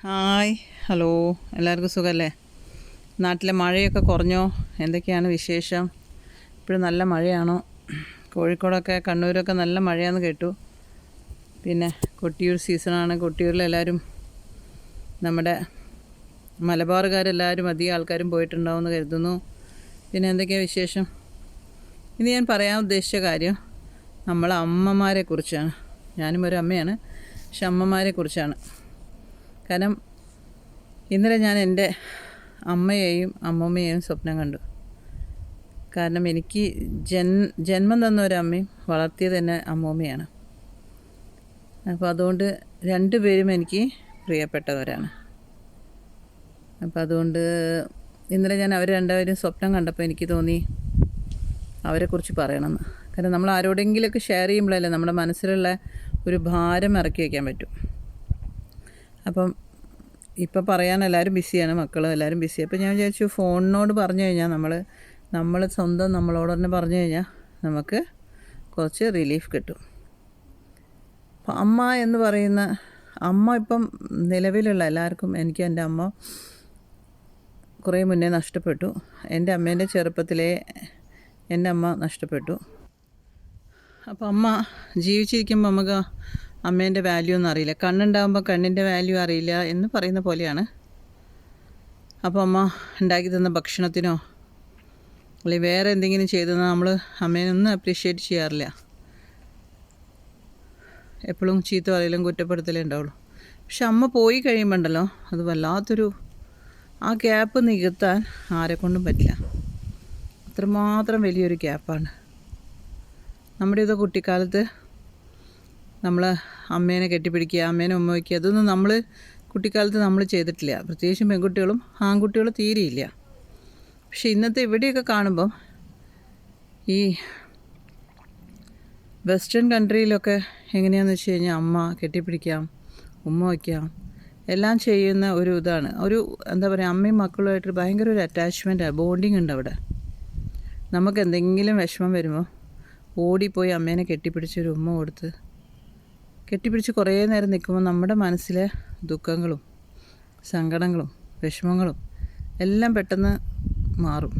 Hi, hello, എല്ലാവർക്കും സുഖമല്ലേ? നാട്ടിലെ മഴയൊക്കെ കുറഞ്ഞോ? എന്തൊക്കെയാണ് വിശേഷം? ഇപ്പോഴും നല്ല മഴയാണോ? കോഴിക്കോടൊക്കെ കണ്ണൂരൊക്കെ നല്ല മഴയാണെന്ന് കേട്ടു. പിന്നെ കൊട്ടിയൂർ സീസണാണ്. കൊട്ടിയൂരിലെല്ലാവരും നമ്മുടെ മലബാറുകാരെല്ലാവരും അധികം ആൾക്കാരും പോയിട്ടുണ്ടാവുമെന്ന് കരുതുന്നു. പിന്നെ എന്തൊക്കെയാണ് വിശേഷം? ഇനി ഞാൻ പറയാൻ ഉദ്ദേശിച്ച കാര്യം നമ്മളെ അമ്മമാരെ കുറിച്ചാണ്. ഞാനും ഒരു അമ്മയാണ്, പക്ഷെ അമ്മമാരെ കുറിച്ചാണ്. കാരണം ഇന്നലെ ഞാൻ എൻ്റെ അമ്മയെയും അമ്മമ്മയെയും സ്വപ്നം കണ്ടു. കാരണം എനിക്ക് ജന്മം തന്ന ഒരമ്മയും വളർത്തിയത് തന്നെ അമ്മൂമ്മയാണ്. അപ്പോൾ അതുകൊണ്ട് രണ്ടുപേരും എനിക്ക് പ്രിയപ്പെട്ടവരാണ്. അപ്പോൾ അതുകൊണ്ട് ഇന്നലെ ഞാൻ അവർ രണ്ടുപേരും സ്വപ്നം കണ്ടപ്പോൾ എനിക്ക് തോന്നി അവരെക്കുറിച്ച് പറയണമെന്ന്. കാരണം നമ്മൾ ആരോടെങ്കിലുമൊക്കെ ഷെയർ ചെയ്യുമ്പോഴല്ലേ നമ്മുടെ മനസ്സിലുള്ള ഒരു ഭാരം ഇറക്കി വയ്ക്കാൻ പറ്റും. അപ്പം ഇപ്പം പറയാൻ എല്ലാവരും ബിസിയാണ്, മക്കളും എല്ലാവരും ബിസി. അപ്പോൾ ഞാൻ വിചാരിച്ചു ഫോണിനോട് പറഞ്ഞു കഴിഞ്ഞാൽ നമ്മൾ സ്വന്തം നമ്മളോട് തന്നെ പറഞ്ഞു കഴിഞ്ഞാൽ നമുക്ക് കുറച്ച് റിലീഫ് കിട്ടും. അപ്പം അമ്മ എന്ന് പറയുന്ന അമ്മ ഇപ്പം നിലവിലുള്ള എല്ലാവർക്കും, എനിക്ക് എൻ്റെ അമ്മ കുറേ മുന്നേ നഷ്ടപ്പെട്ടു. എൻ്റെ അമ്മേൻ്റെ ചെറുപ്പത്തിലേ എൻ്റെ അമ്മ നഷ്ടപ്പെട്ടു. അപ്പോൾ അമ്മ ജീവിച്ചിരിക്കുമ്പോൾ നമുക്ക് അമ്മേൻ്റെ വാല്യൂ ഒന്നും അറിയില്ല. കണ്ണുണ്ടാകുമ്പോൾ കണ്ണിൻ്റെ വാല്യൂ അറിയില്ല എന്ന് പറയുന്ന പോലെയാണ്. അപ്പോൾ അമ്മ ഉണ്ടാക്കി തന്ന ഭക്ഷണത്തിനോ അല്ലെങ്കിൽ വേറെ എന്തെങ്കിലും ചെയ്തെന്ന് നമ്മൾ അമ്മേനൊന്നും അപ്രീഷിയേറ്റ് ചെയ്യാറില്ല. എപ്പോഴും ചീത്ത പറയലും കുറ്റപ്പെടുത്തലേ ഉണ്ടാവുള്ളൂ. പക്ഷെ അമ്മ പോയി കഴിയുമ്പോണ്ടല്ലോ അത് വല്ലാത്തൊരു ആ ഗ്യാപ്പ് നികത്താൻ ആരെക്കൊണ്ടും പറ്റില്ല. അത്രമാത്രം വലിയൊരു ഗ്യാപ്പാണ്. നമ്മുടെ ഇത് കുട്ടിക്കാലത്ത് നമ്മൾ അമ്മേനെ കെട്ടിപ്പിടിക്കുക, അമ്മേനെ ഉമ്മ വയ്ക്കുക, അതൊന്നും നമ്മൾ കുട്ടിക്കാലത്ത് നമ്മൾ ചെയ്തിട്ടില്ല. പ്രത്യേകിച്ചും പെൺകുട്ടികളും ആൺകുട്ടികളും തീരെയില്ല. പക്ഷെ ഇന്നത്തെ ഇവിടെയൊക്കെ കാണുമ്പം ഈ വെസ്റ്റേൺ കൺട്രിയിലൊക്കെ എങ്ങനെയാണെന്ന് വെച്ച് കഴിഞ്ഞാൽ അമ്മ കെട്ടിപ്പിടിക്കാം, ഉമ്മ വയ്ക്കാം, എല്ലാം ചെയ്യുന്ന ഒരു ഇതാണ്. ഒരു എന്താ പറയുക, അമ്മയും മക്കളുമായിട്ട് ഭയങ്കര ഒരു അറ്റാച്ച്മെൻറ്റാണ്, ബോണ്ടിങ് ഉണ്ട് അവിടെ. നമുക്ക് എന്തെങ്കിലും വിഷമം വരുമ്പോൾ ഓടിപ്പോയി അമ്മേനെ കെട്ടിപ്പിടിച്ചൊരു ഉമ്മ കൊടുത്ത് കെട്ടിപ്പിടിച്ച് കുറേ നേരം നിൽക്കുമ്പോൾ നമ്മുടെ മനസ്സിലെ ദുഃഖങ്ങളും സങ്കടങ്ങളും വിഷമങ്ങളും എല്ലാം പെട്ടെന്ന് മാറും.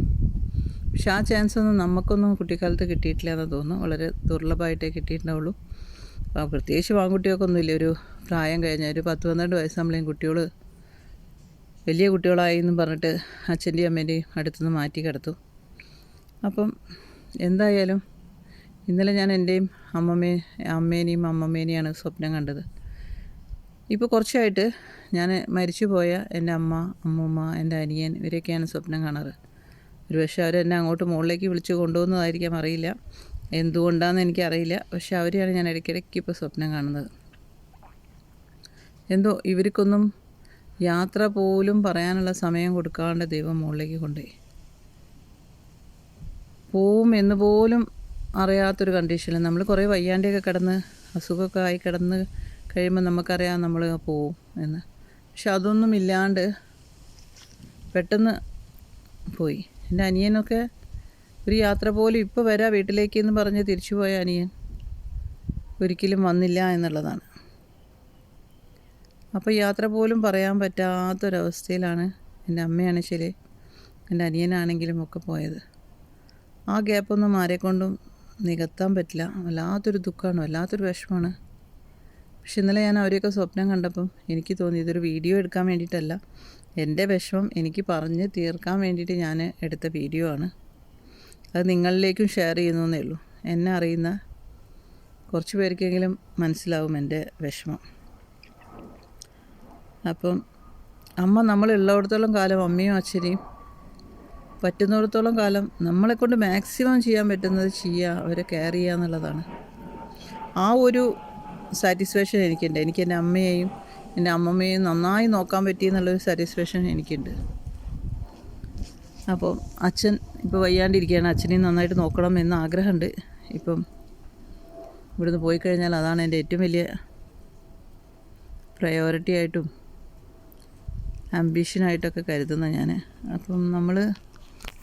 പക്ഷെ ആ ചാൻസൊന്നും നമുക്കൊന്നും കുട്ടിക്കാലത്ത് കിട്ടിയിട്ടില്ല എന്ന് തോന്നുന്നു. വളരെ ദുർലഭമായിട്ടേ കിട്ടിയിട്ടുണ്ടാവുള്ളൂ. അപ്പോൾ പ്രത്യേകിച്ച് ആൺകുട്ടികൾക്ക് ഒന്നുമില്ല. ഒരു പ്രായം കഴിഞ്ഞാൽ ഒരു 10-12 വയസ്സാകുമ്പോഴേക്കും കുട്ടികൾ വലിയ കുട്ടികളായി എന്നും പറഞ്ഞിട്ട് അച്ഛൻ്റെയും അമ്മേൻ്റെയും അടുത്തുനിന്ന് മാറ്റി കിടത്തും. അപ്പം എന്തായാലും ഇന്നലെ ഞാൻ എൻ്റെയും അമ്മേനെയും അമ്മമ്മേനെയാണ് സ്വപ്നം കണ്ടത്. ഇപ്പോൾ കുറച്ചായിട്ട് ഞാൻ മരിച്ചുപോയ എൻ്റെ അമ്മ, അമ്മൂമ്മ, എൻ്റെ അനിയൻ ഇവരൊക്കെയാണ് സ്വപ്നം കാണാറ്. ഒരു പക്ഷേ അവരെന്നെ അങ്ങോട്ട് മുകളിലേക്ക് വിളിച്ച് കൊണ്ടുപോകുന്നതായിരിക്കാം, അറിയില്ല. എന്തുകൊണ്ടാണെന്ന് എനിക്കറിയില്ല. പക്ഷെ അവരെയാണ് ഞാൻ ഇടയ്ക്കിടയ്ക്ക് ഇപ്പോൾ സ്വപ്നം കാണുന്നത്. എന്തോ ഇവർക്കൊന്നും യാത്ര പോലും പറയാനുള്ള സമയം കൊടുക്കാണ്ട് ദൈവം മുകളിലേക്ക് കൊണ്ടുപോയി. പോവും എന്ന് പോലും അറിയാത്തൊരു കണ്ടീഷനിൽ നമ്മൾ കുറേ വയ്യാണ്ടെയൊക്കെ കിടന്ന് അസുഖമൊക്കെ ആയി കിടന്ന് കഴിയുമ്പോൾ നമുക്കറിയാം നമ്മൾ പോവും എന്ന്. പക്ഷെ അതൊന്നും ഇല്ലാണ്ട് പെട്ടെന്ന് പോയി. എൻ്റെ അനിയനൊക്കെ ഒരു യാത്ര പോലും ഇപ്പോൾ വരാം വീട്ടിലേക്ക് എന്ന് പറഞ്ഞ് തിരിച്ചു പോയ അനിയൻ ഒരിക്കലും വന്നില്ല എന്നുള്ളതാണ്. അപ്പോൾ യാത്ര പോലും പറയാൻ പറ്റാത്തൊരവസ്ഥയിലാണ് എൻ്റെ അമ്മയാണ് ശരി, എൻ്റെ അനിയനാണെങ്കിലും ഒക്കെ പോയത്. ആ ഗ്യാപ്പൊന്നും ആരെക്കൊണ്ടും നികത്താൻ പറ്റില്ല. വല്ലാത്തൊരു ദുഃഖമാണ്, വല്ലാത്തൊരു വിഷമമാണ്. പക്ഷെ ഇന്നലെ ഞാൻ അവരെയൊക്കെ സ്വപ്നം കണ്ടപ്പം എനിക്ക് തോന്നി ഇതൊരു വീഡിയോ എടുക്കാൻ വേണ്ടിയിട്ടല്ല, എൻ്റെ വിഷമം എനിക്ക് പറഞ്ഞ് തീർക്കാൻ വേണ്ടിയിട്ട് ഞാൻ എടുത്ത വീഡിയോ ആണ്. അത് നിങ്ങളിലേക്കും ഷെയർ ചെയ്യുന്നതേ ഉള്ളൂ. എന്നെ അറിയുന്ന കുറച്ച് പേർക്കെങ്കിലും മനസ്സിലാവും എൻ്റെ വിഷമം. അപ്പം അമ്മ നമ്മളുള്ളിടത്തോളം കാലം അമ്മയും അച്ഛനെയും പറ്റുന്നിടത്തോളം കാലം നമ്മളെക്കൊണ്ട് മാക്സിമം ചെയ്യാൻ പറ്റുന്നത് ചെയ്യുക, അവരെ കെയർ ചെയ്യുക എന്നുള്ളതാണ്. ആ ഒരു സാറ്റിസ്ഫാക്ഷൻ എനിക്കുണ്ട്. എനിക്ക് എൻ്റെ അമ്മയെയും എൻ്റെ അമ്മമ്മയെയും നന്നായി നോക്കാൻ പറ്റിയെന്നുള്ളൊരു സാറ്റിസ്ഫാക്ഷൻ എനിക്കുണ്ട്. അപ്പോൾ അച്ഛൻ ഇപ്പോൾ വയ്യാണ്ടിരിക്കുകയാണ്, അച്ഛനെയും നന്നായിട്ട് നോക്കണം എന്ന് ആഗ്രഹമുണ്ട്. ഇപ്പം ഇവിടുന്ന് പോയി കഴിഞ്ഞാൽ അതാണ് എൻ്റെ ഏറ്റവും വലിയ പ്രയോറിറ്റി ആയിട്ടും ആംബിഷനായിട്ടൊക്കെ കരുതുന്നത് ഞാൻ. അപ്പം നമ്മൾ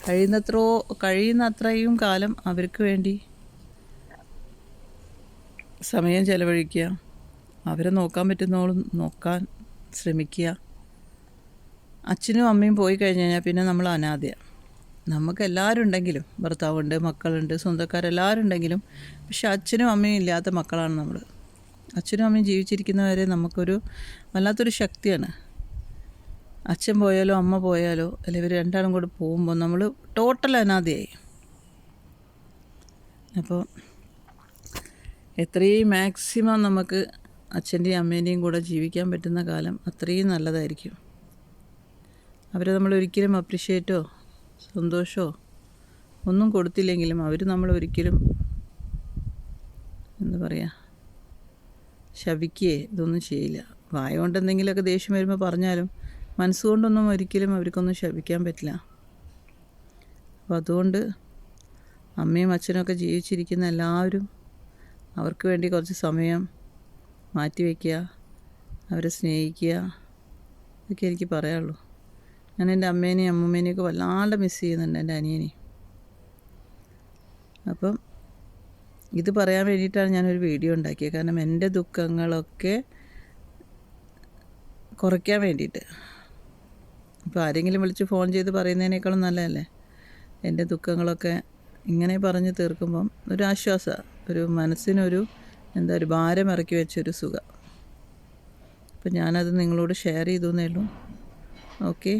കഴിയുന്നത്രയും കാലം അവർക്ക് വേണ്ടി സമയം ചെലവഴിക്കുക, അവരെ നോക്കാൻ പറ്റുന്നോളം നോക്കാൻ ശ്രമിക്കുക. അച്ഛനും അമ്മയും പോയി കഴിഞ്ഞ് കഴിഞ്ഞാൽ പിന്നെ നമ്മൾ അനാഥയാണ്. നമുക്ക് എല്ലാവരും ഉണ്ടെങ്കിലും, ഭർത്താവുണ്ട്, മക്കളുണ്ട്, സ്വന്തക്കാരെല്ലാവരും ഉണ്ടെങ്കിലും, പക്ഷെ അച്ഛനും അമ്മയും ഇല്ലാത്ത മക്കളാണ് നമ്മൾ. അച്ഛനും അമ്മയും ജീവിച്ചിരിക്കുന്നവരെ നമുക്കൊരു വല്ലാത്തൊരു ശക്തിയാണ്. അച്ഛൻ പോയാലോ അമ്മ പോയാലോ അല്ലെങ്കിൽ ഇവർ രണ്ടാളും കൂടെ പോകുമ്പോൾ നമ്മൾ ടോട്ടൽ അനാഥയായി. അപ്പോൾ എത്രയും മാക്സിമം നമുക്ക് അച്ഛൻ്റെയും അമ്മേൻ്റെയും കൂടെ ജീവിക്കാൻ പറ്റുന്ന കാലം അത്രയും നല്ലതായിരിക്കും. അവരെ നമ്മൾ ഒരിക്കലും അപ്രിഷ്യേറ്റോ സന്തോഷമോ ഒന്നും കൊടുത്തില്ലെങ്കിലും അവർ നമ്മൾ ഒരിക്കലും എന്താ പറയുക ശപിക്കുകയെ ഇതൊന്നും ചെയ്യില്ല. വായ കൊണ്ട് എന്തെങ്കിലുമൊക്കെ ദേഷ്യം വരുമ്പോൾ പറഞ്ഞാലും മനസ്സുകൊണ്ടൊന്നും ഒരിക്കലും അവർക്കൊന്നും ശപിക്കാൻ പറ്റില്ല. അപ്പോൾ അതുകൊണ്ട് അമ്മയും അച്ഛനൊക്കെ ജീവിച്ചിരിക്കുന്ന എല്ലാവരും അവർക്ക് വേണ്ടി കുറച്ച് സമയം മാറ്റിവെക്കുക, അവരെ സ്നേഹിക്കുക, ഇതൊക്കെ എനിക്ക് പറയാനുള്ളൂ. ഞാൻ എൻ്റെ അമ്മേനെയും അമ്മൂമ്മേനെയൊക്കെ വല്ലാണ്ട് മിസ് ചെയ്യുന്നുണ്ട്, എൻ്റെ അനിയനെയും. അപ്പം ഇത് പറയാൻ വേണ്ടിയിട്ടാണ് ഞാനൊരു വീഡിയോ ഉണ്ടാക്കിയത്. കാരണം എൻ്റെ ദുഃഖങ്ങളൊക്കെ കുറയ്ക്കാൻ വേണ്ടിയിട്ട്. ഇപ്പോൾ ആരെങ്കിലും വിളിച്ച് ഫോൺ ചെയ്ത് പറയുന്നതിനേക്കാളും നല്ലതല്ലേ എൻ്റെ ദുഃഖങ്ങളൊക്കെ ഇങ്ങനെ പറഞ്ഞ് തീർക്കുമ്പം ഒരു ആശ്വാസമാണ്, ഒരു മനസ്സിനൊരു ഒരു ഭാരം ഇറക്കി വെച്ചൊരു സുഖം. അപ്പം ഞാനത് നിങ്ങളോട് ഷെയർ ചെയ്തു എന്നേ ഉള്ളൂ. Okay,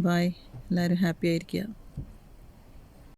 by. എല്ലാവരും ഹാപ്പി ആയിരിക്കുക.